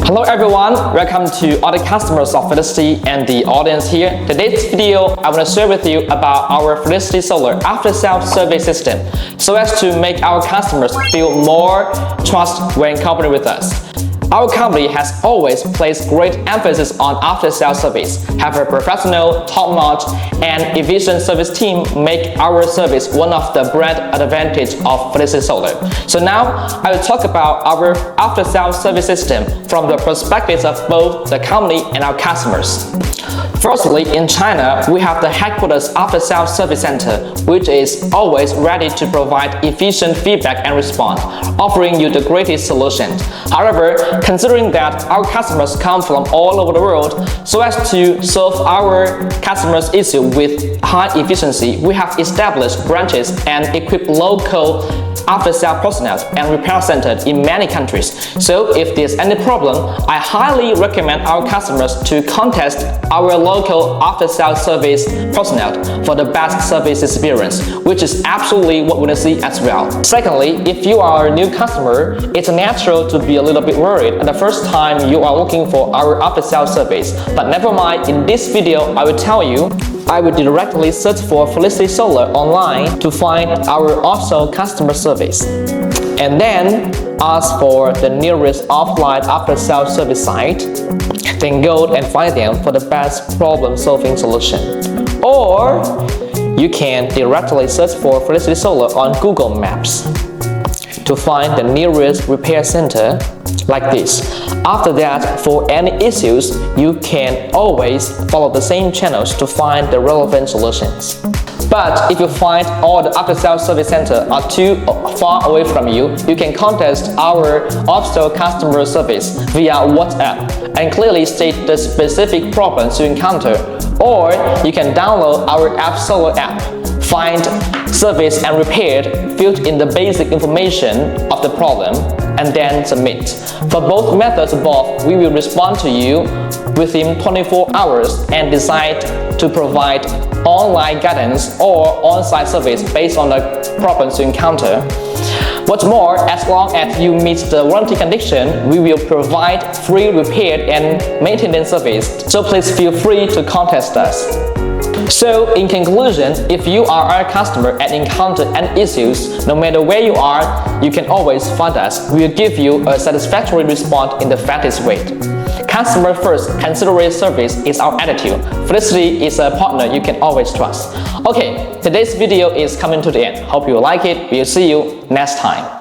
Hello everyone, welcome to all the customers of Felicity and the audience here. Today's video, I want to share with you about our Felicitysolar after-sales service system so as to make our customers feel more trust when cooperating with us. Our company has always placed great emphasis on after-sales service, have a professional, top-notch, and efficient service team make our service one of the brand advantage of Felicitysolar. So now, I will talk about our after-sales service system from the perspectives of both the company and our customers. Firstly, in China, we have the headquarters after-sales service center, which is always ready to provide efficient feedback and response, offering you the greatest solutions. However, considering that our customers come from all over the world, so as to solve our customers' issue with high efficiency, we have established branches and equipped local after-sales personnel and repair centers in many countries. So if there's any problem, I highly recommend our customers to contact our local after-sales service personnel for the best service experience, which is absolutely what we want to see as well. Secondly, if you are a new customer, it's natural to be a little bit worried at the first time you are looking for our after-sales service. But never mind, in this video, I will tell you, I will directly search for Felicitysolar online to find our offshore customer service, and then ask for the nearest offline after-sales service site, then go and find them for the best problem-solving solution. Or you can directly search for Felicitysolar on Google Maps to find the nearest repair center like this. After that, for any issues, you can always follow the same channels to find the relevant solutions. But if you find all the after-sales service centers are too far away from you, you can contact our offshore customer service via WhatsApp and clearly state the specific problems you encounter. Or you can download our Solar app, find service and repair, fill in the basic information of the problem, and then submit. For both methods above, we will respond to you within 24 hours and decide to provide online guidance or on-site service based on the problems you encounter. What's more, as long as you meet the warranty condition, we will provide free repair and maintenance service, so please feel free to contact us. So, in conclusion, if you are our customer and encounter any issues, no matter where you are, you can always find us. We will give you a satisfactory response in the fastest way. Customer first, considerate service is our attitude. Felicity is a partner you can always trust. Okay, today's video is coming to the end. Hope you like it. We'll see you next time.